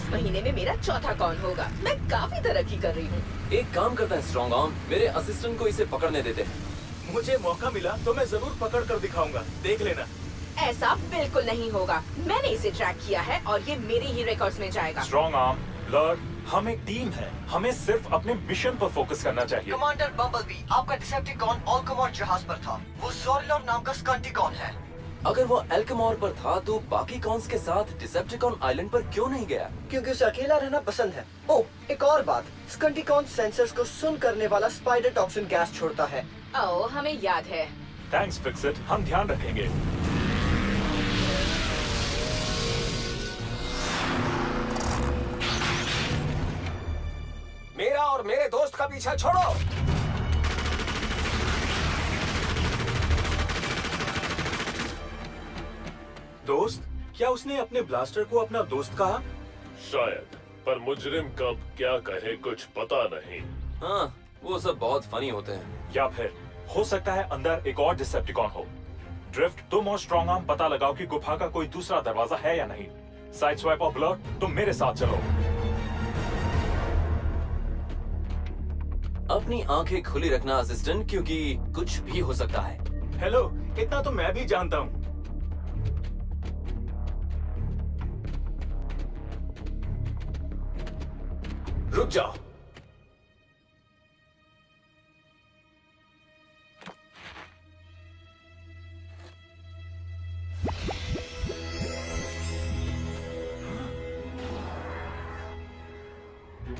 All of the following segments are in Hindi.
इस महीने में मेरा चौथा कौन होगा। मैं काफी तरक्की कर रही हूँ। एक काम करता है स्ट्रॉन्ग आर्म, मेरे असिस्टेंट को इसे पकड़ने देते हैं। मुझे मौका मिला तो मैं जरूर पकड़ कर दिखाऊंगा, देख लेना। ऐसा बिल्कुल नहीं होगा। मैंने इसे ट्रैक किया है और ये मेरे ही रिकॉर्ड्स में जाएगा। स्ट्रॉन्ग आर्म, ब्लर, हम एक टीम है, हमें सिर्फ अपने मिशन पर फोकस करना चाहिए। कमांडर बम्बलबी, आपका डिसेप्टिकॉन अल्केमॉर जहाज पर था। वो ज़ोरिलॉर नाम का स्कंटिकॉन है। अगर वो अल्केमॉर पर था तो बाकी कॉन्स के साथ डिसेप्टिकॉन आइलैंड पर क्यों नहीं गया? क्योंकि उसे अकेला रहना पसंद है। ओह, एक और बात, स्कंटिकॉन सेंसर्स को सुन करने वाला स्पाइडर टॉक्सिन गैस छोड़ता है। ओह, हमें याद है। थैंक्स फिक्सिट, हम ध्यान रखेंगे। मेरा और मेरे दोस्त का पीछा छोड़ो। दोस्त? क्या उसने अपने ब्लास्टर को अपना दोस्त कहा? शायद, पर मुजरिम कब क्या कहे कुछ पता नहीं। हाँ, वो सब बहुत फनी होते हैं। या फिर हो सकता है अंदर एक और डिसेप्टिकॉन हो। ड्रिफ्ट, तुम और स्ट्रॉन्ग आर्म पता लगाओ कि गुफा का कोई दूसरा दरवाजा है या नहीं। साइड स्वाइप और ब्लर, तुम मेरे साथ चलो। अपनी आंखें खुली रखना असिस्टेंट, क्योंकि कुछ भी हो सकता है। हेलो, इतना तो मैं भी जानता हूँ। रुक जाओ।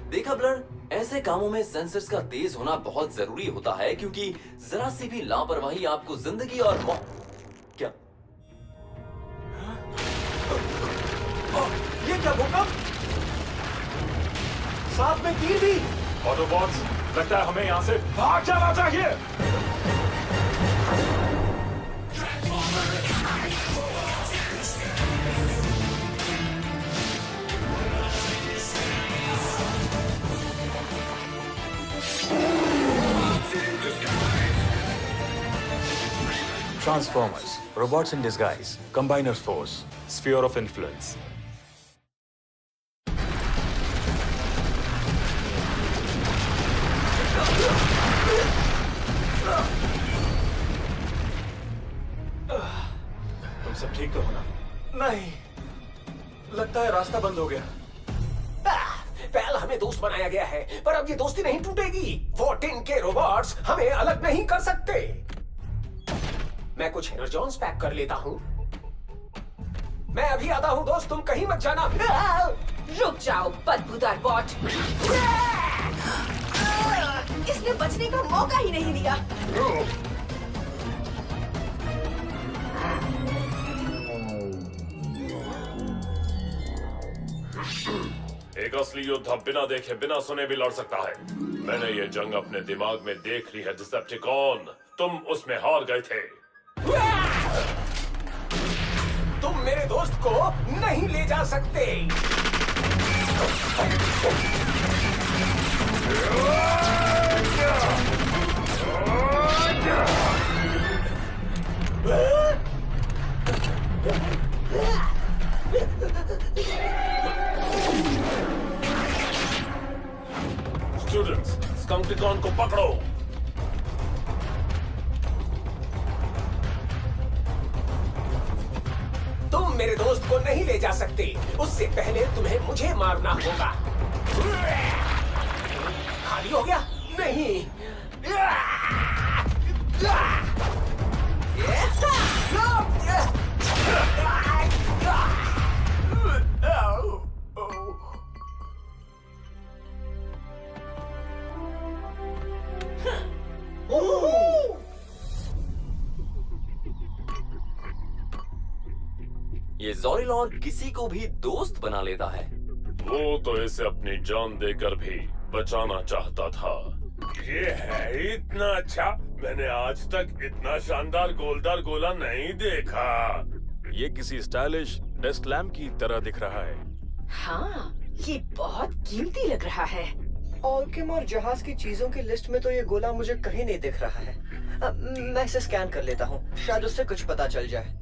देखा ब्लर, ऐसे कामों में सेंसर्स का तेज होना बहुत जरूरी होता है, क्योंकि जरा सी भी लापरवाही आपको जिंदगी और क्या? ये क्या भूकंप? साथ में तीर भी। ऑटोबॉट्स, लगता है हमें यहाँ से भाग जाना चाहिए। Transformers, robots in disguise, Combiners Force, Sphere of Influence. तुम सब ठीक तो हो ना? नहीं, लगता है रास्ता बंद हो गया। पहले हमें दोस्त बनाया गया है, पर अब ये दोस्ती नहीं टूटेगी। वो टिन के रोबोट्स हमें अलग नहीं कर सकते। मैं कुछ एनर्जॉन्स पैक कर लेता हूँ। मैं अभी आता हूँ दोस्त, तुम कहीं मत जाना। रुक जाओ बदबूदार बॉट। इसने बचने का मौका ही नहीं दिया। एक असली योद्धा बिना देखे बिना सुने भी लड़ सकता है। मैंने ये जंग अपने दिमाग में देख ली है डिसेप्टिकॉन, तुम उसमें हार गए थे। तुम मेरे दोस्त को नहीं ले जा सकते। स्टूडेंट्स, स्कंटिकॉन को पकड़ो। तुम मेरे दोस्त को नहीं ले जा सकते। उससे पहले तुम्हें मुझे मारना होगा। खाली हो गया? नहीं। ये ज़ोरिलॉर किसी को भी दोस्त बना लेता है। वो तो इसे अपनी जान देकर भी बचाना चाहता था। ये है इतना अच्छा, मैंने आज तक इतना शानदार गोलदार गोला नहीं देखा। ये किसी स्टाइलिश डेस्क लैम्प की तरह दिख रहा है। हाँ, ये बहुत कीमती लग रहा है। अल्केमॉर जहाज की चीजों की लिस्ट में तो ये गोला मुझे कहीं नहीं दिख रहा है। मैं इसे स्कैन कर लेता हूँ, शायद उससे कुछ पता चल जाए।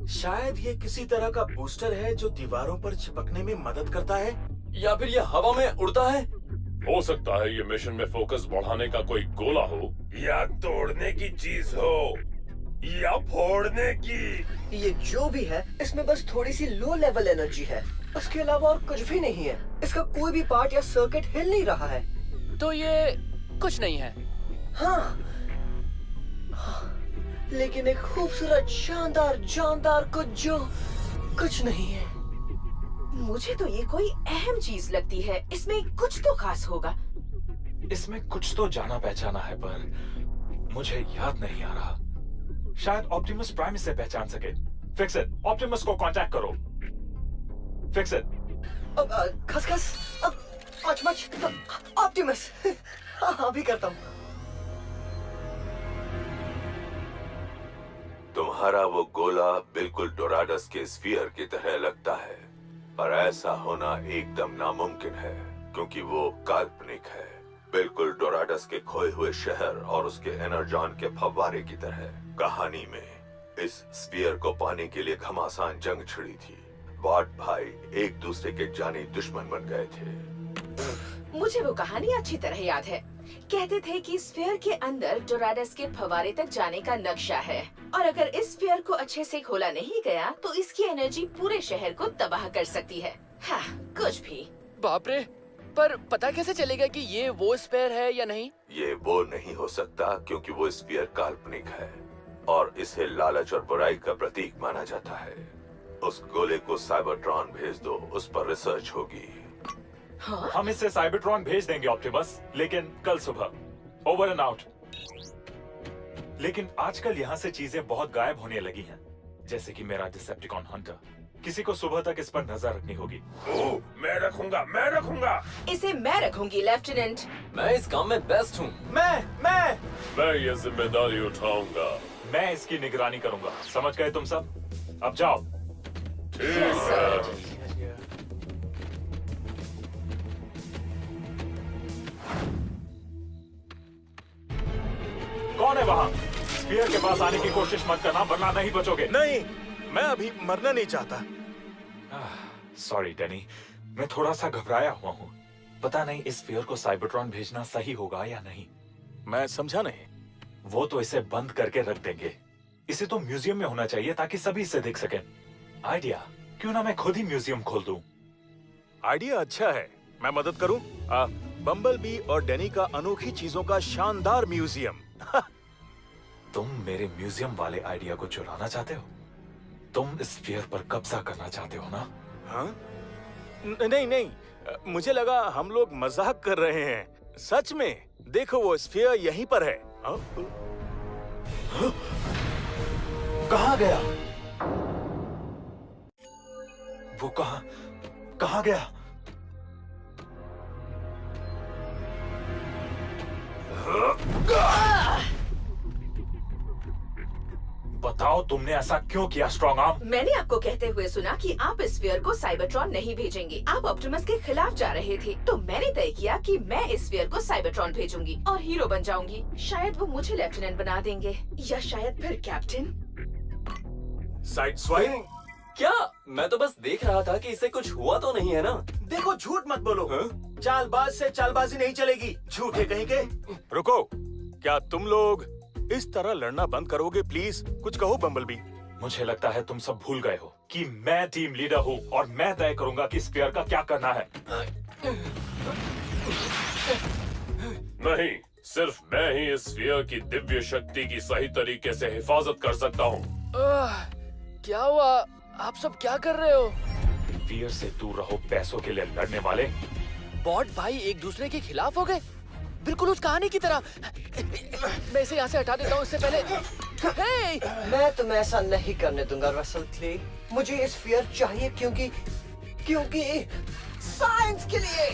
शायद ये किसी तरह का बूस्टर है जो दीवारों पर चिपकने में मदद करता है। या फिर ये हवा में उड़ता है? हो सकता है ये मिशन में फोकस बढ़ाने का कोई गोला हो, या तोड़ने की चीज हो, या फोड़ने की। ये जो भी है, इसमें बस थोड़ी सी लो लेवल एनर्जी है। उसके अलावा और कुछ भी नहीं है। इसका कोई भी पार्ट या सर्किट हिल नहीं रहा है। तो ये कुछ नहीं है। हाँ, लेकिन एक खूबसूरत शानदार जानदार कुछ जो कुछ नहीं है। मुझे तो ये कोई अहम चीज लगती है। इसमें कुछ तो खास होगा। इसमें कुछ तो जाना पहचाना है, पर मुझे याद नहीं आ रहा। शायद ऑप्टिमस प्राइम इसे पहचान सके। फिक्स इट, ऑप्टिमस को कांटेक्ट करो। Fix it. खसखस, मच ऑप्टिमस। हाँ, अभी करता हूँ। तुम्हारा वो गोला बिल्कुल डोराडस के स्फीयर की तरह लगता है, पर ऐसा होना एकदम नामुमकिन है क्योंकि वो काल्पनिक है, बिल्कुल डोराडस के खोए हुए शहर और उसके एनर्जॉन के फव्वारे की तरह। कहानी में इस स्फीयर को पाने के लिए घमासान जंग छिड़ी थी। बॉट भाई एक दूसरे के जानी दुश्मन बन गए थे। मुझे वो कहानी अच्छी तरह याद है। कहते थे कि स्फीयर के अंदर डोराडस के फव्वारे तक जाने का नक्शा है, और अगर इस स्फीयर को अच्छे से खोला नहीं गया तो इसकी एनर्जी पूरे शहर को तबाह कर सकती है। हाँ, कुछ भी। बाप रे, पर पता कैसे चलेगा कि ये वो स्फीयर है या नहीं? ये वो नहीं हो सकता क्योंकि वो स्फीयर काल्पनिक है और इसे लालच और बुराई का प्रतीक माना जाता है। उस गोले को साइबरट्रॉन भेज दो, उस पर रिसर्च होगी। हाँ? हम इसे साइबरट्रॉन भेज देंगे ऑप्टिमस, लेकिन कल सुबह। Over and out. लेकिन आजकल यहाँ से चीजें बहुत गायब होने लगी हैं, जैसे कि मेरा डिसेप्टिकॉन हंटर। किसी को सुबह तक इस पर नजर रखनी होगी। ओह, मैं रखूंगा। इसे मैं रखूंगी, लेफ्टिनेंट। मैं इस काम में बेस्ट हूँ। मैं ये जिम्मेदारी उठाऊंगा। मैं इसकी निगरानी करूंगा। समझ गए तुम सब? अब जाओ। ठीक है। कौन है वहाँ? स्फीयर के पास आने की कोशिश मत करना, वरना नहीं बचोगे। नहीं, मैं अभी मरना नहीं चाहता। सॉरी डैनी, मैं थोड़ा सा घबराया हुआ हूँ। पता नहीं इस स्फीयर को साइबरट्रॉन भेजना सही होगा या नहीं। मैं समझा नहीं। वो तो इसे बंद करके रख देंगे। इसे तो म्यूजियम में होना चाहिए ताकि सभी इसे देख सकें। आइडिया, क्यों ना मैं खुद ही म्यूजियम खोल दूं? आइडिया अच्छा है, मैं मदद करूं? बम्बल बी और डैनी का अनोखी चीजों का शानदार म्यूजियम। तुम मेरे म्यूजियम वाले आइडिया को चुराना चाहते हो? तुम इस स्फीयर पर कब्जा करना चाहते हो ना? हाँ? नहीं, मुझे लगा हम लोग मजाक कर रहे हैं। सच में, देखो वो स्फीयर यहीं पर है। कहाँ गया? वो कहाँ गया? बताओ, तुमने ऐसा क्यों किया स्ट्रॉन्ग आर्म? मैंने आपको कहते हुए सुना कि आप इस स्फीयर को साइबरट्रॉन नहीं भेजेंगे। आप ऑप्टिमस के खिलाफ जा रहे थे, तो मैंने तय किया कि मैं इस स्फीयर को साइबरट्रॉन भेजूंगी और हीरो बन जाऊंगी। शायद वो मुझे लेफ्टिनेंट बना देंगे, या शायद फिर कैप्टन। Side swipe? क्या? मैं तो बस देख रहा था कि इसे कुछ हुआ तो नहीं है ना? देखो, झूठ मत बोलो। हाँ? चालबाज से चालबाजी नहीं चलेगी। झूठे कहीं के। रुको, क्या तुम लोग इस तरह लड़ना बंद करोगे प्लीज? कुछ कहो बम्बलबी। मुझे लगता है तुम सब भूल गए हो कि मैं टीम लीडर हूँ और मैं तय करूंगा कि स्फीयर का क्या करना है। नहीं, सिर्फ मैं ही इस स्फीयर की दिव्य शक्ति की सही तरीके से हिफाजत कर सकता हूँ। क्या हुआ? आप सब क्या कर रहे हो? स्फीयर से दूर रहो, पैसों के लिए लड़ने वाले। बॉट भाई एक दूसरे के खिलाफ हो गए, बिल्कुल उस कहानी की तरह। मैं इसे यहाँ से हटा देता हूँ इससे पहले। हे! मैं तुम्हें ऐसा नहीं करने दूंगा रसल क्ले। मुझे ये स्फीयर चाहिए क्योंकि साइंस के लिए।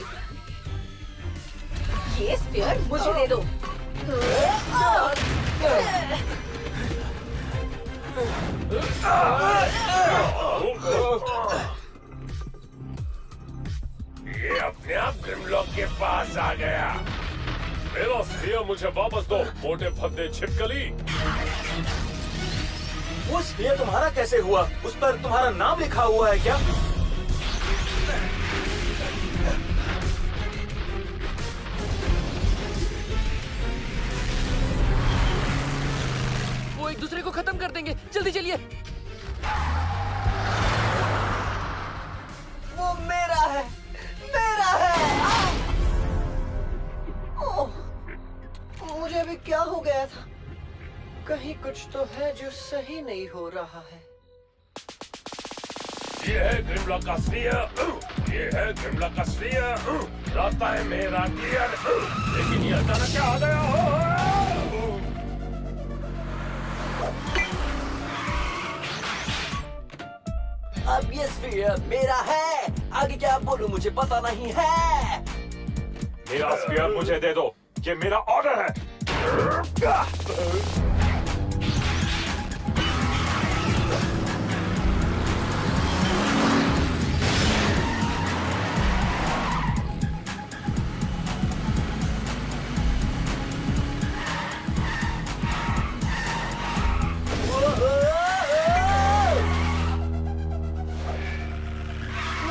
ये स्फीयर मुझे दे दो। ये अपने आप ग्रिमलॉक के पास आ गया। मेरा स्फीयर मुझे वापस दो, मोटे भद्दे छिपकली। वो स्फीयर तुम्हारा कैसे हुआ? उस पर तुम्हारा नाम लिखा हुआ है क्या? वो एक दूसरे को खत्म कर देंगे। जल्दी चलिए। वो मेरा है, मेरा है। ओह, मुझे अभी क्या हो गया था? कहीं कुछ तो है जो सही नहीं हो रहा है। ये है ग्रिमलॉक का स्फीयर, ये है ग्रिमलॉक का स्फीयर। रास्ता है मेरा क्लियर, लेकिन ये अचानक क्या आ गया? अब ये स्फीयर मेरा है। आगे क्या बोलूं मुझे पता नहीं है। मेरा स्फीयर मुझे दे दो, ये मेरा ऑर्डर है।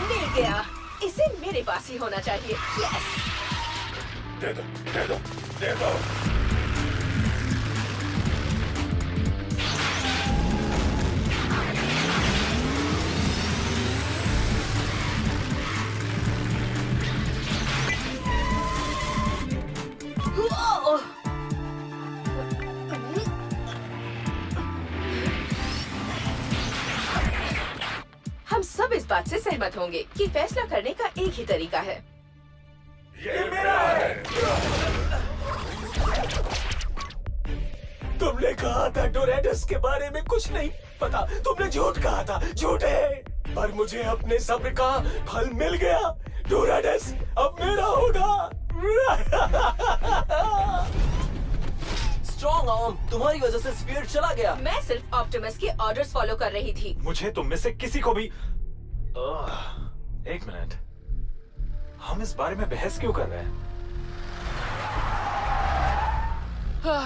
मिल गया। इसे मेरे पास ही होना चाहिए। यस। दे दो, दे दो, दे दो। ओह! हम सब इस बात से सहमत होंगे कि फैसला करने का एक ही तरीका है। ये मेरा है। तुमने कहा था डोरेडस के बारे में कुछ नहीं पता। तुमने झूठ कहा था, झूठ है। पर मुझे अपने सब्र का फल मिल गया। डोरेडस अब मेरा होगा। स्ट्रॉन्ग आर्म, तुम्हारी वजह से स्फीयर चला गया। मैं सिर्फ ऑप्टिमस के ऑर्डर्स फॉलो कर रही थी। मुझे तुम में से किसी को भी एक मिनट, हम इस बारे में बहस क्यों कर रहे हैं?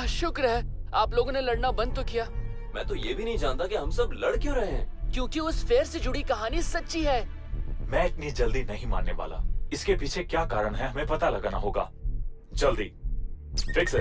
शुक्र है आप लोगों ने लड़ना बंद तो किया। मैं तो ये भी नहीं जानता कि हम सब लड़ क्यों रहे हैं। क्योंकि उस फेयर से जुड़ी कहानी सच्ची है। मैं इतनी जल्दी नहीं मानने वाला। इसके पीछे क्या कारण है हमें पता लगाना होगा। जल्दी। फिक्स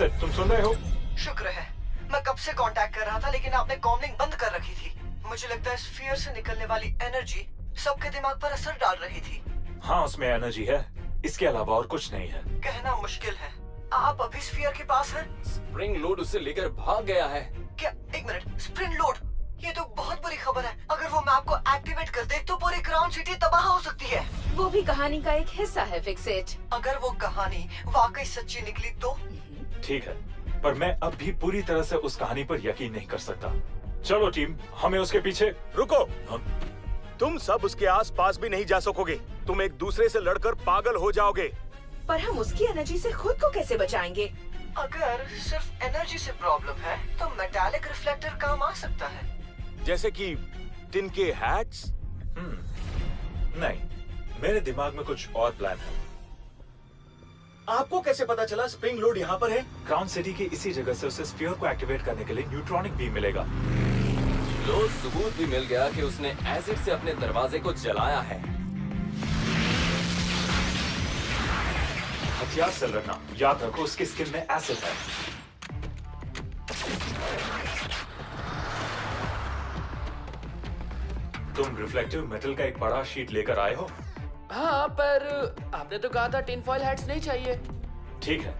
इट, तुम सुन रहे हो? शुक्र है, मैं कब से कांटेक्ट कर रहा था लेकिन आपने कॉमलिंग बंद कर रखी थी। मुझे लगता है स्फीयर से निकलने वाली एनर्जी सबके दिमाग पर असर डाल रही थी। हाँ, उसमें एनर्जी है, इसके अलावा और कुछ नहीं है। कहना मुश्किल है। आप अभी स्फीयर के पास हैं? स्प्रिंग लोड उसे लेकर भाग गया है। क्या? एक मिनट, स्प्रिंग लोड? ये तो बहुत बुरी खबर है। अगर वो मैप को एक्टिवेट कर दे तो पूरी क्राउन सिटी तबाह हो सकती है। वो भी कहानी का एक हिस्सा है। Fix it. अगर वो कहानी वाकई सच्ची निकली तो? ठीक है, पर मैं अब भी पूरी तरह से उस कहानी पर यकीन नहीं कर सकता। चलो टीम, हमें उसके पीछे। रुको, तुम सब उसके आसपास भी नहीं जा सकोगे। तुम एक दूसरे से लड़कर पागल हो जाओगे। पर हम उसकी एनर्जी से खुद को कैसे बचाएंगे? अगर सिर्फ एनर्जी से प्रॉब्लम है तो मेटालिक रिफ्लेक्टर काम आ सकता है। जैसे कि टिन के हैट्स। नहीं, मेरे दिमाग में कुछ और प्लान है। आपको कैसे पता चला स्प्रिंग लोड यहाँ पर है? क्राउन सिटी की इसी जगह से उसे स्फीयर को एक्टिवेट करने के लिए न्यूट्रॉनिक बीम मिलेगा। लो, सबूत भी मिल गया कि उसने एसिड से अपने दरवाजे को जलाया है। हथियार से लड़ना, याद रखो उसकी स्किन में एसिड है। तुम रिफ्लेक्टिव मेटल का एक बड़ा शीट लेकर आए हो? हाँ, पर आपने तो कहा था टिन फॉइल हैट्स नहीं चाहिए। ठीक है,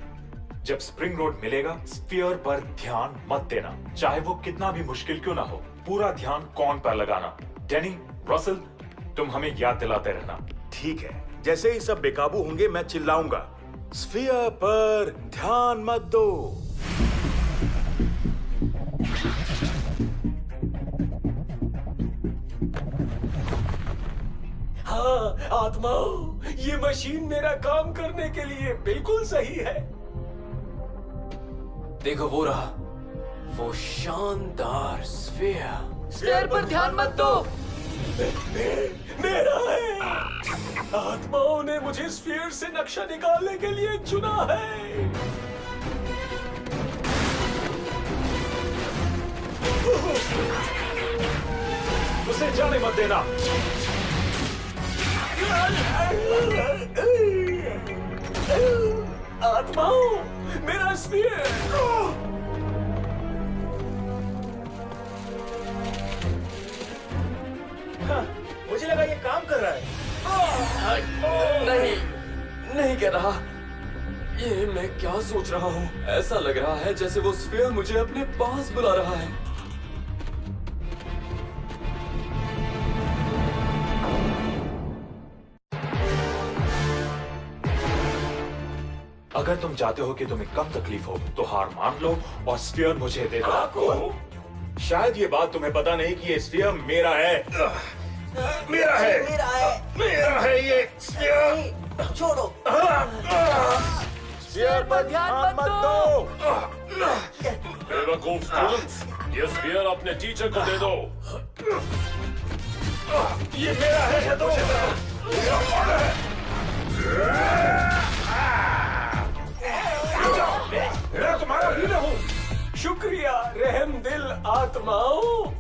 जब स्प्रिंग रोड मिलेगा स्फीयर पर ध्यान मत देना, चाहे वो कितना भी मुश्किल क्यों ना हो। पूरा ध्यान कॉर्न पर लगाना। डैनी, रसल, तुम हमें याद दिलाते रहना। ठीक है, जैसे ही सब बेकाबू होंगे मैं चिल्लाऊंगा, स्फीयर पर ध्यान मत दो। हाँ आत्माओं, ये मशीन मेरा काम करने के लिए बिल्कुल सही है। देखो वो रहा, वो शानदार स्फीयर। स्फीयर पर ध्यान मत दो। मेरा है। आत्माओं ने मुझे स्फीयर से नक्शा निकालने के लिए चुना है। उसे जाने मत देना। आत्माओं, मेरा स्फीयर। कर रहा। ये मैं क्या सोच रहा हूँ? ऐसा लग रहा है जैसे वो स्फीयर मुझे अपने पास बुला रहा है। अगर तुम चाहते हो कि तुम्हें कम तकलीफ हो तो हार मान लो और स्फीयर मुझे दे दो। शायद ये बात तुम्हें पता नहीं कि ये स्फीयर मेरा है। मेरा है, मेरा है ये स्फीयर। छोड़ो। स्फीयर पर ध्यान मत दो। बेवकूफ स्टूडेंट्स, ये स्फीयर अपने टीचर को दे दो। ये मेरा है तो मैं तुम्हारा लीडर हूँ। शुक्रिया रहम दिल आत्माओं।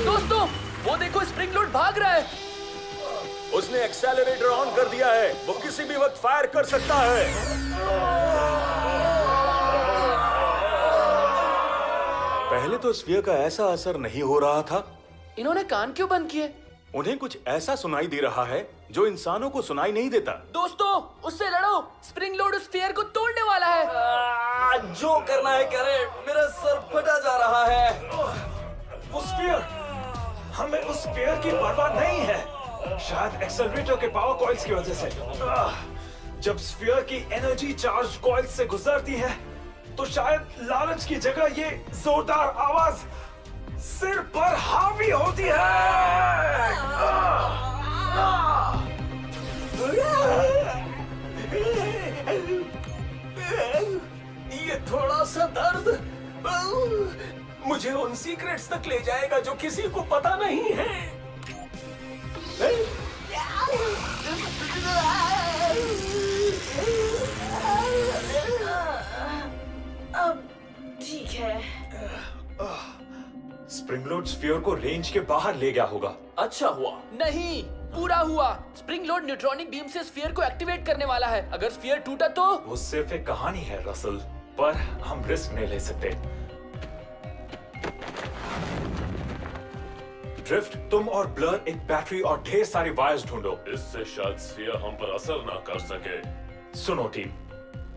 दोस्तों, वो देखो स्प्रिंग लोड भाग रहा है। उसने एक्सेलरेटर ऑन कर दिया है। वो किसी भी वक्त फायर कर सकता है। पहले तो स्फीयर का ऐसा असर नहीं हो रहा था। इन्होंने कान क्यों बंद किए? उन्हें कुछ ऐसा सुनाई दे रहा है जो इंसानों को सुनाई नहीं देता। दोस्तों, उससे लड़ो। स्प्रिंग लोड उस स्फीयर को तोड़ने वाला है। जो करना है करे, मेरा सर फटा जा रहा है। उस स्फीयर, हमें उस स्फीयर की परवाह नहीं है। शायद एक्सेलरेटर के पावर कॉइल्स की वजह से। जब स्फीयर की एनर्जी चार्ज कॉइल्स से गुजरती है तो शायद लालच की जगह ये जोरदार आवाज सिर पर हावी होती है। ये थोड़ा सा दर्द मुझे उन सीक्रेट्स तक ले जाएगा जो किसी को पता नहीं है। अब ठीक है। स्प्रिंग लोड स्फीयर को रेंज के बाहर ले गया होगा। अच्छा हुआ। नहीं, पूरा हुआ। स्प्रिंग लोड न्यूट्रॉनिक बीम से स्फीयर को एक्टिवेट करने वाला है। अगर स्फीयर टूटा तो वो सिर्फ एक कहानी है रसल, पर हम रिस्क नहीं ले सकते। ड्रिफ्ट, तुम और ब्लर एक बैटरी और ढेर सारी वायर्स ढूंढो। इससे शायद स्फीयर हम पर असर ना कर सके। सुनो टीम,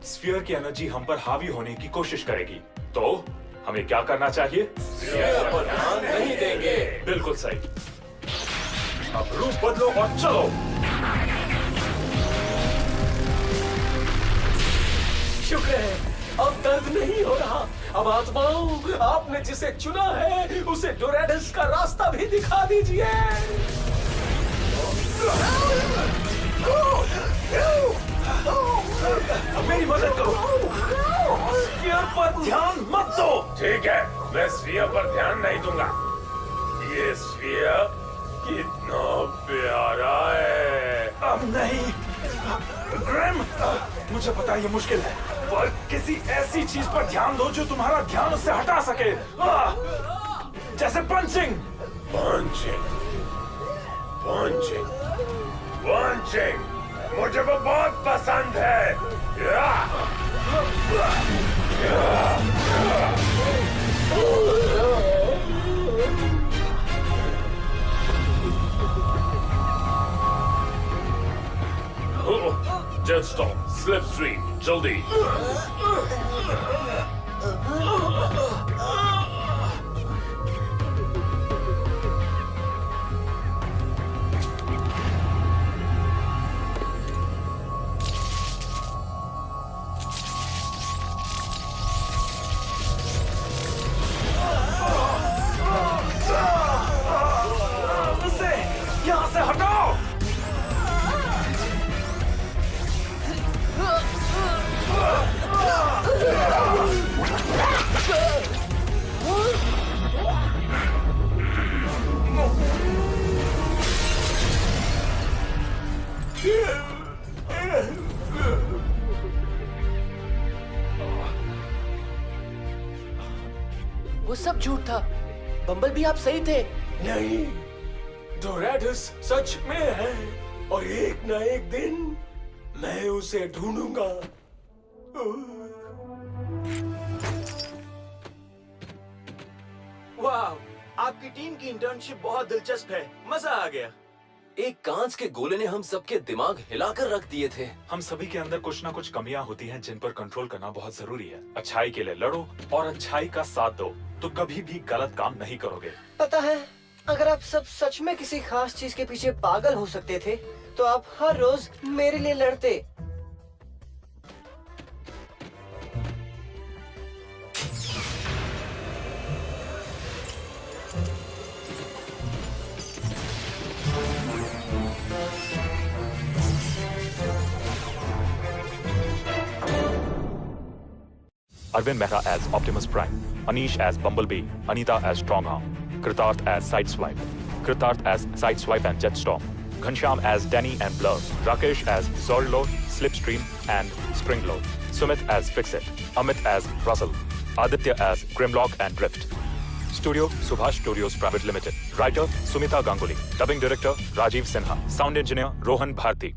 स्फीयर की एनर्जी हम पर हावी होने की कोशिश करेगी, तो हमें क्या करना चाहिए? स्फीयर पर ध्यान नहीं देंगे। बिल्कुल सही। अब रूप बदलो और चलो। शुक्र है, अब दर्द नहीं हो रहा। अब आत्माओं, आपने जिसे चुना है उसे डोरेडस का रास्ता भी दिखा दीजिए। मेरी मदद करो। स्फीयर पर ध्यान मत दो। ठीक है, मैं स्फीयर पर ध्यान नहीं दूंगा। ये स्फीयर कितना प्यारा है। अब नहीं ग्रैम, मुझे पता है ये मुश्किल है, पर किसी ऐसी चीज पर ध्यान दो जो तुम्हारा ध्यान उससे हटा सके। जैसे पंचिंग। पंचिंग, पंचिंग, पंचिंग, मुझे वो बहुत पसंद है। जेट स्टॉर्म, स्लिप स्ट्रीम, जल्दी। यहाँ से हटाओ। वो सब झूठ था। बम्बल भी आप सही थे। नहीं, डोरेडस सच में है और एक न एक दिन मैं उसे ढूंढूंगा। वाह, आपकी टीम की इंटर्नशिप बहुत दिलचस्प है, मजा आ गया। एक कांच के गोले ने हम सबके दिमाग हिलाकर रख दिए थे। हम सभी के अंदर कुछ ना कुछ कमियां होती हैं जिन पर कंट्रोल करना बहुत जरूरी है। अच्छाई के लिए लड़ो और अच्छाई का साथ दो, तो कभी भी गलत काम नहीं करोगे। पता है, अगर आप सब सच में किसी खास चीज के पीछे पागल हो सकते थे तो आप हर रोज मेरे लिए लड़ते। Arvind Mehra as Optimus Prime, Anish as Bumblebee, Anita as Strongarm, Kritarth as Sideswipe, Kritarth as Sideswipe and Jetstorm, Ghanshyam as Danny and Blur, Rakesh as Zorlord, Slipstream and Springlord, Sumit as Fixit, Amit as Russell, Aditya as Grimlock and Drift. Studio Subhash Studios Private Limited. Writer Sumita Ganguly. Dubbing Director Rajiv Sinha. Sound Engineer Rohan Bharti.